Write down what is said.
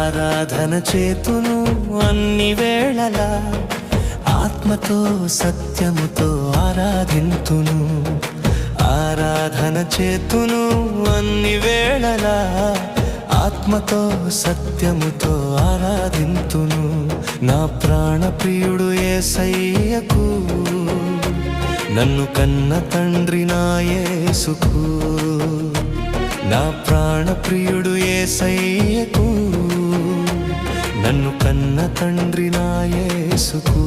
ఆరాధన చేతును అన్ని వేళలా, ఆత్మతో సత్యముతో ఆరాధింతును. ఆరాధన చేతును అన్ని వేళలా, ఆత్మతో సత్యముతో ఆరాధింతును. నా ప్రాణ ప్రియుడు యేసయ్యకు, నన్ను కన్న తండ్రి నా యేసుకు. నా ప్రాణ ప్రియుడు యేసయ్యకు, నన్ను కన్న తండ్రి నా యేసుకు.